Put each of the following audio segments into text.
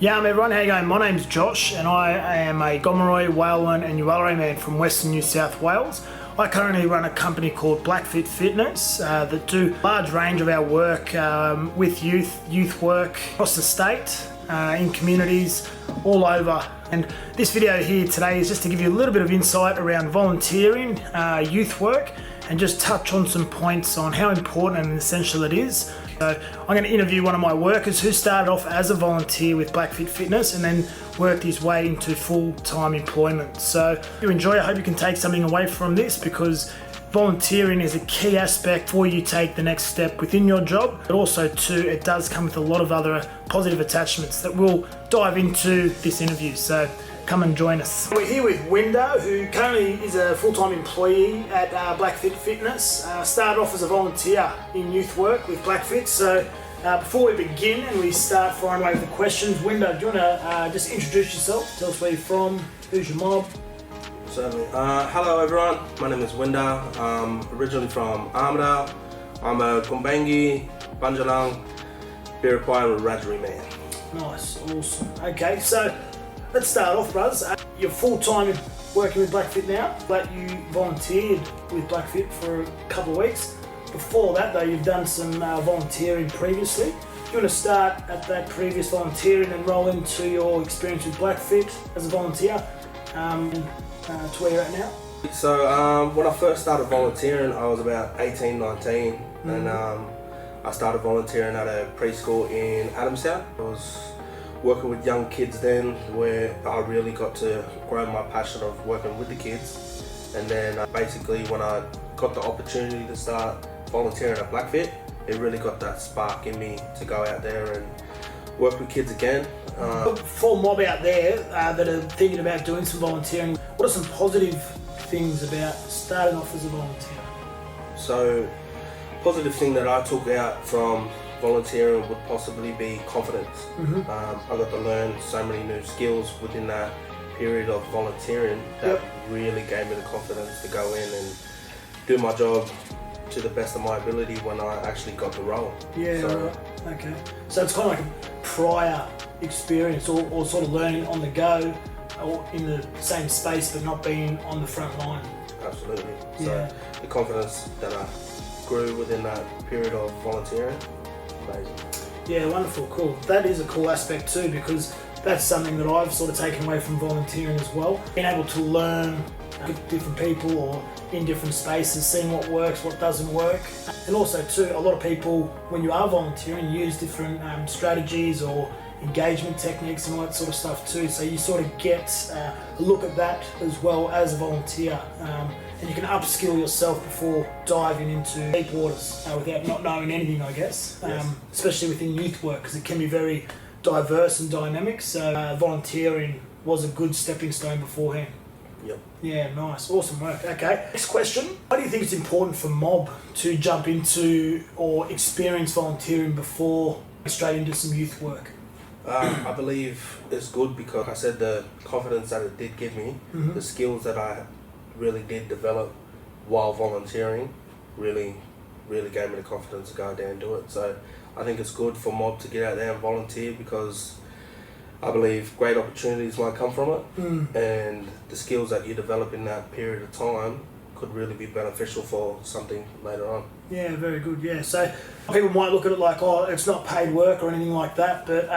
Yam everyone, how you going? My name's Josh and I am a Gomeroi, Walewan and Uwalari man from Western New South Wales. I currently run a company called Blackfit Fitness that do a large range of our work with youth work across the state, in communities all over. And this video here today is just to give you a little bit of insight around volunteering, youth work, and just touch on some points on how important and essential it is. So I'm going to interview one of my workers who started off as a volunteer with Blackfit Fitness and then worked his way into full-time employment. So if you enjoy, I hope you can take something away from this, because volunteering is a key aspect before you take the next step within your job, but also too, it does come with a lot of other positive attachments that we'll dive into this interview. So come and join us. We're here with Winder, who currently is a full-time employee at Blackfit Fitness. Started off as a volunteer in youth work with Blackfit. So before we begin and we start firing away with the questions, Winder, do you want to just introduce yourself? Tell us where you're from, who's your mob? Certainly. Hello everyone, my name is Winder. I'm originally from Armidale. I'm a Gumbaynggirr, Bundjalung, Biripi and Wiradjuri man. Nice, awesome. Okay, so let's start off, brothers. You're full-time working with Blackfit now, but you volunteered with Blackfit for a couple of weeks. Before that though, you've done some volunteering previously. Do you want to start at that previous volunteering and roll into your experience with Blackfit as a volunteer to where you're at now? So when I first started volunteering, I was about 18, 19, and I started volunteering at a preschool in Adamstown. I was working with young kids then, where I really got to grow my passion of working with the kids. And then basically when I got the opportunity to start volunteering at Blackfit, it really got that spark in me to go out there and work with kids again. For mob out there that are thinking about doing some volunteering, what are some positive things about starting off as a volunteer? So, positive thing that I took out from volunteering would possibly be confidence. I got to learn so many new skills within that period of volunteering that really gave me the confidence to go in and do my job to the best of my ability when I actually got the role. Yeah, so, right. Okay. So it's kind of like a prior experience or sort of learning on the go or in the same space but not being on the front line. Absolutely. Yeah. So the confidence that I grew within that period of volunteering, amazing. Yeah, wonderful, cool. That is a cool aspect too, because that's something that I've sort of taken away from volunteering as well. Being able to learn with different people or in different spaces, seeing what works, what doesn't work. And also too, a lot of people, when you are volunteering, use different strategies or engagement techniques and all that sort of stuff too. So you sort of get a look at that as well as a volunteer. And you can upskill yourself before diving into deep waters without not knowing anything, I guess. Yes. Especially within youth work, because it can be very diverse and dynamic. So volunteering was a good stepping stone beforehand. Yep. Yeah, nice. Awesome work. Okay. Next question. Why do you think it's important for mob to jump into or experience volunteering before straight into some youth work? I believe it's good because I said the confidence that it did give me, the skills that I really did develop while volunteering really gave me the confidence to go out there and do it. So I think it's good for mob to get out there and volunteer, because I believe great opportunities might come from it, and the skills that you develop in that period of time could really be beneficial for something later on. Yeah, very good. Yeah, so people might look at it like, oh, it's not paid work or anything like that, but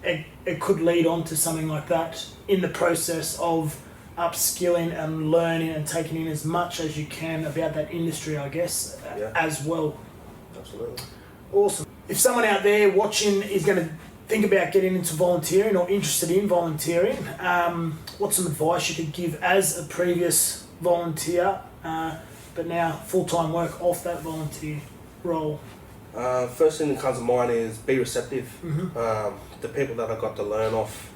it could lead on to something like that in the process of upskilling and learning and taking in as much as you can about that industry, I guess, as well. Absolutely. Awesome. If someone out there watching is going to think about getting into volunteering or interested in volunteering, what's some advice you could give as a previous volunteer, but now full-time work off that volunteer role? First thing that comes to mind is be receptive. The people that I got to learn off,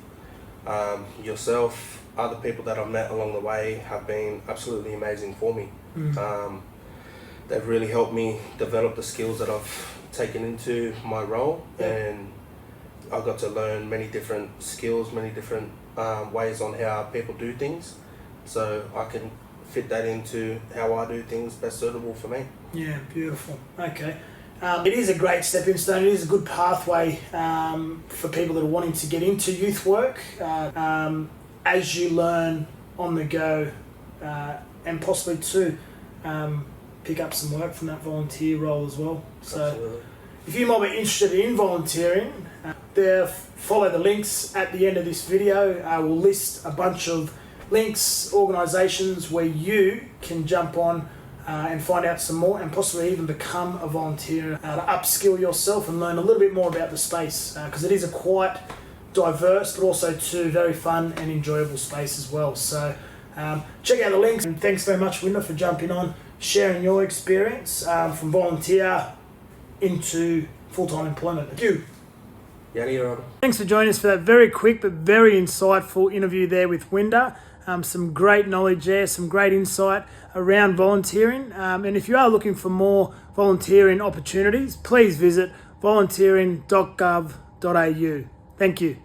yourself, other people that I've met along the way have been absolutely amazing for me. They've really helped me develop the skills that I've taken into my role, and I got to learn many different skills, many different ways on how people do things, so I can fit that into how I do things best suitable for me. Yeah, beautiful. Okay. It is a great stepping stone. It is a good pathway for people that are wanting to get into youth work as you learn on the go and possibly too pick up some work from that volunteer role as well. So Absolutely. if you might be interested in volunteering, follow the links at the end of this video. I will list a bunch of links, organisations where you can jump on and find out some more and possibly even become a volunteer to upskill yourself and learn a little bit more about the space because it is a quite diverse but also too very fun and enjoyable space as well. So check out the links, and thanks very much, Wynder, for jumping on, sharing your experience from volunteer into full-time employment. Thank you. Thanks for joining us for that very quick but very insightful interview there with Wynder. Some great knowledge there, some great insight around volunteering. And if you are looking for more volunteering opportunities, please visit volunteering.gov.au. Thank you.